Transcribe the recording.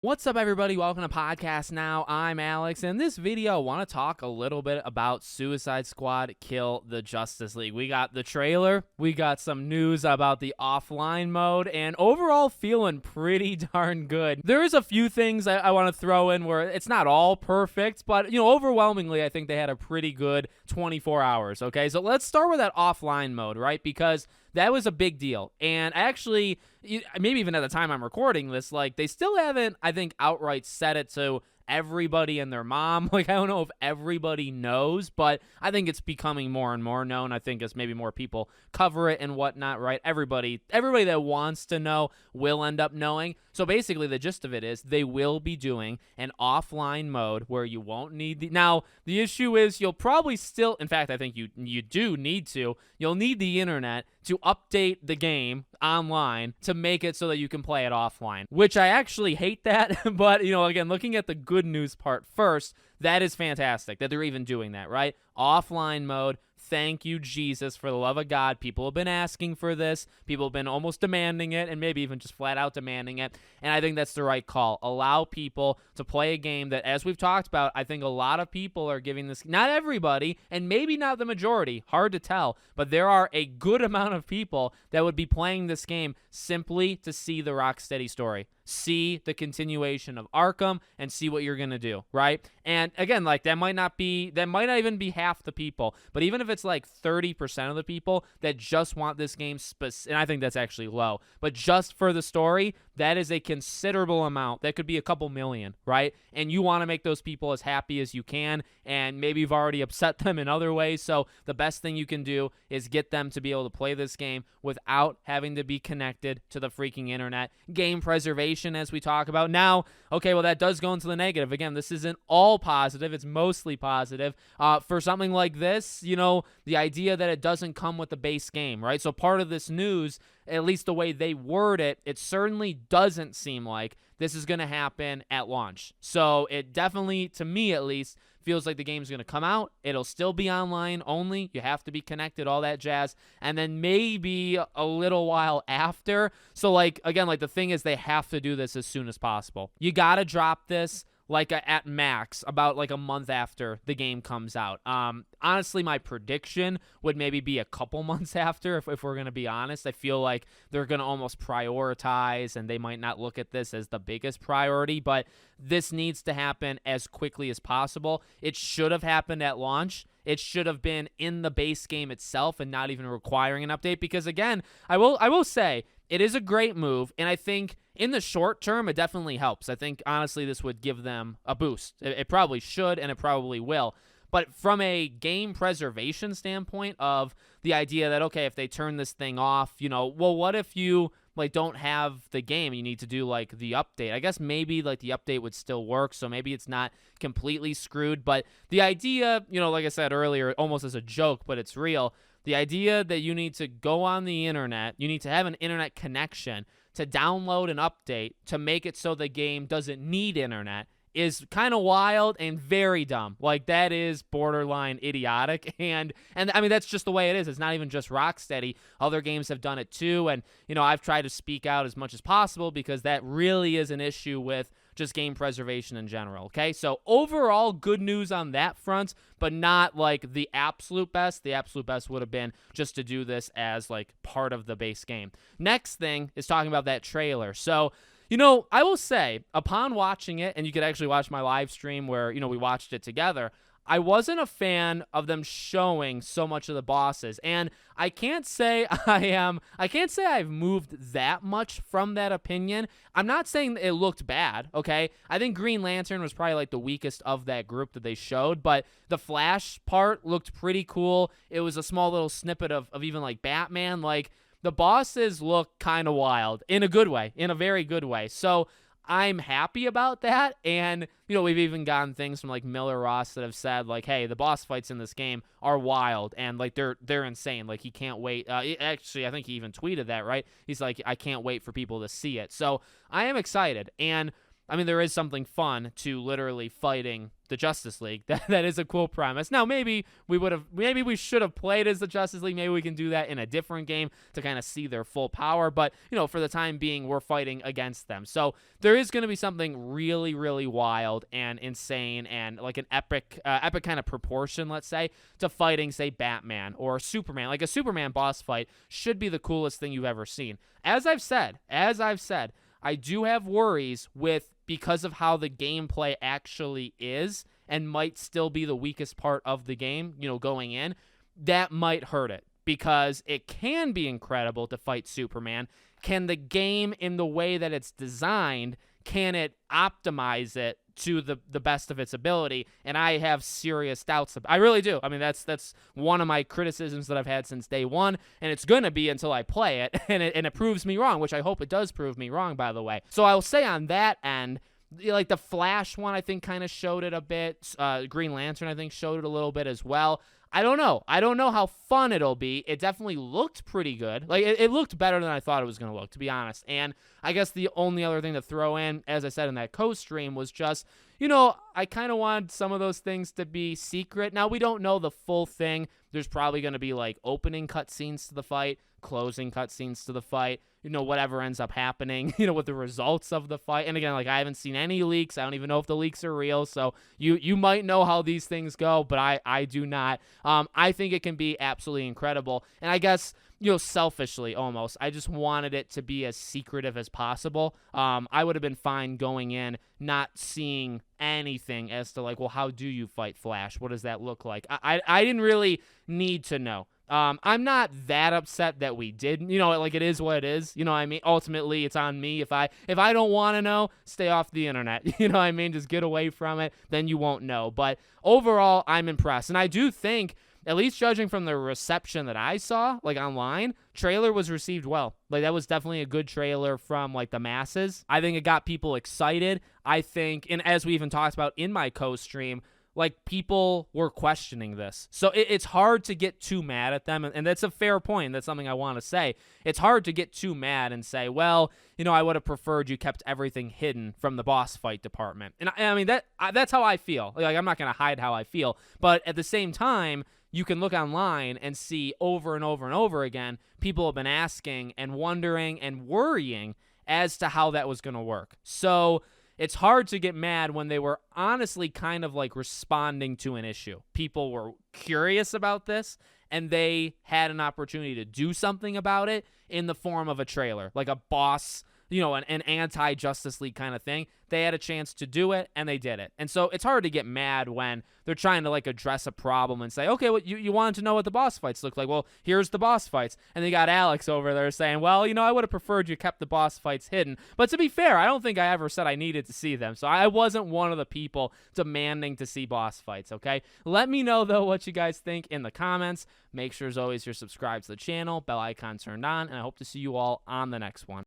What's up, everybody? Welcome to Podcast Now. I'm Alex. In this video, I want to talk a little bit about Suicide Squad Kill the Justice League. We got the trailer, we got some news about the offline mode, and overall feeling pretty darn good. There's a few things I want to throw in where it's not all perfect, but, overwhelmingly, I think they had a pretty good 24 hours, okay? So let's start with that offline mode, right? Because that was a big deal. And actually, maybe even at the time I'm recording this, they still haven't, I think, outright said it to everybody and their mom. I don't know if everybody knows, but I think it's becoming more and more known. I think as maybe more people cover it and whatnot, right? Everybody that wants to know will end up knowing. So basically, the gist of it is they will be doing an offline mode where you won't need now, the issue is you'll probably still, in fact, I think you do need to, you'll need the internet to update the game online to make it so that you can play it offline, which I actually hate that. But, again, looking at the good news part first, that is fantastic that they're even doing that, right? Offline mode. Thank you, Jesus, for the love of God. People have been asking for this. People have been almost demanding it, and maybe even just flat out demanding it. And I think that's the right call. Allow people to play a game that, as we've talked about, I think a lot of people are giving this, not everybody, and maybe not the majority, hard to tell, but there are a good amount of people that would be playing this game simply to see the Rocksteady story. See the continuation of Arkham and see what you're going to do, right? And again, that might not even be half the people, but even if it's 30% of the people that just want this game, and I think that's actually low, but just for the story, that is a considerable amount. That could be a couple million, right? And you want to make those people as happy as you can, and maybe you've already upset them in other ways, so the best thing you can do is get them to be able to play this game without having to be connected to the freaking internet. Game preservation, as we talk about. Now, okay, well, that does go into the negative. Again, this isn't all positive. It's mostly positive. For something like this, the idea that it doesn't come with the base game, right? So part of this news, at least the way they word it, it certainly doesn't seem like this is going to happen at launch. So it definitely, to me at least, feels like the game's going to come out. It'll still be online only. You have to be connected, all that jazz. And then maybe a little while after. So, again, the thing is they have to do this as soon as possible. You got to drop this at max about a month after the game comes out. Honestly, my prediction would maybe be a couple months after, if we're going to be honest. I feel like they're going to almost prioritize, and they might not look at this as the biggest priority, but this needs to happen as quickly as possible. It should have happened at launch. It should have been in the base game itself and not even requiring an update, because again, I will say it is a great move, and I think in the short term, it definitely helps. I think, honestly, this would give them a boost. It probably should, and it probably will. But from a game preservation standpoint of the idea that, okay, if they turn this thing off, well, what if you don't have the game? You need to do the update. I guess maybe the update would still work, so maybe it's not completely screwed. But the idea, like I said earlier, almost as a joke, but it's real. The idea that you need to go on the internet, you need to have an internet connection to download an update to make it so the game doesn't need internet is kind of wild and very dumb. That is borderline idiotic. And I mean, that's just the way it is. It's not even just Rocksteady. Other games have done it too. And, I've tried to speak out as much as possible because that really is an issue with just game preservation in general. Okay. So overall, good news on that front, but not the absolute best. The absolute best would have been just to do this as part of the base game. Next thing is talking about that trailer. So, I will say, upon watching it, and you could actually watch my live stream where, we watched it together, I wasn't a fan of them showing so much of the bosses. And I can't say I've moved that much from that opinion. I'm not saying it looked bad, okay? I think Green Lantern was probably the weakest of that group that they showed, but the Flash part looked pretty cool. It was a small little snippet of even Batman. The bosses look kind of wild in a good way, in a very good way. So I'm happy about that. And, we've even gotten things from Miller Ross that have said hey, the boss fights in this game are wild and they're insane. He can't wait. Actually, I think he even tweeted that, right? He's I can't wait for people to see it. So I am excited. And I mean, there is something fun to literally fighting the Justice League. That is a cool premise. Now, maybe we should have played as the Justice League. Maybe we can do that in a different game to kind of see their full power. But, for the time being, we're fighting against them. So there is going to be something really, really wild and insane and like an epic kind of proportion, let's say, to fighting, say, Batman or Superman. Like a Superman boss fight should be the coolest thing you've ever seen. As I've said, I do have worries because of how the gameplay actually is and might still be the weakest part of the game, going in. That might hurt it because it can be incredible to fight Superman. Can the game, in the way that it's designed, can it optimize it to the best of its ability? And I have serious doubts. I really do. I mean, that's one of my criticisms that I've had since day one, and it's going to be until I play it, and it proves me wrong, which I hope it does prove me wrong, by the way. So I'll say on that end, like the Flash one, I think kind of showed it a bit. Green Lantern, I think, showed it a little bit as well. I don't know. I don't know how fun it'll be. It definitely looked pretty good. Like, it looked better than I thought it was going to look, to be honest. And I guess the only other thing to throw in, as I said in that co-stream, was just, I kind of wanted some of those things to be secret. Now, we don't know the full thing. There's probably going to be, like, opening cutscenes to the fight, closing cutscenes to the fight, whatever ends up happening, with the results of the fight. And again, like, I haven't seen any leaks. I don't even know if the leaks are real. So you might know how these things go, but I do not. I think it can be absolutely incredible. And I guess, selfishly almost, I just wanted it to be as secretive as possible. I would have been fine going in, not seeing anything as to, like, well, how do you fight Flash? What does that look like? I didn't really need to know. I'm not that upset that we did, like, it is what it is. What I mean? Ultimately, it's on me. If I don't want to know, stay off the internet. What I mean? Just get away from it. Then you won't know. But overall, I'm impressed. And I do think, at least judging from the reception that I saw, like, online, trailer was received well. Like, that was definitely a good trailer from, like, the masses. I think it got people excited. I think, and as we even talked about in my co-stream, like, people were questioning this. So it's hard to get too mad at them, and that's a fair point. That's something I want to say. It's hard to get too mad and say, well, I would have preferred you kept everything hidden from the boss fight department. And I mean, that's how I feel. Like, I'm not going to hide how I feel. But at the same time, you can look online and see over and over and over again, people have been asking and wondering and worrying as to how that was going to work. So it's hard to get mad when they were honestly kind of like responding to an issue. People were curious about this, and they had an opportunity to do something about it in the form of a trailer, like a boss, an anti-Justice League kind of thing. They had a chance to do it, and they did it. And so it's hard to get mad when they're trying to, like, address a problem and say, okay, well, you wanted to know what the boss fights look like. Well, here's the boss fights. And they got Alex over there saying, well, I would have preferred you kept the boss fights hidden. But to be fair, I don't think I ever said I needed to see them. So I wasn't one of the people demanding to see boss fights, okay? Let me know, though, what you guys think in the comments. Make sure, as always, you're subscribed to the channel, bell icon turned on, and I hope to see you all on the next one.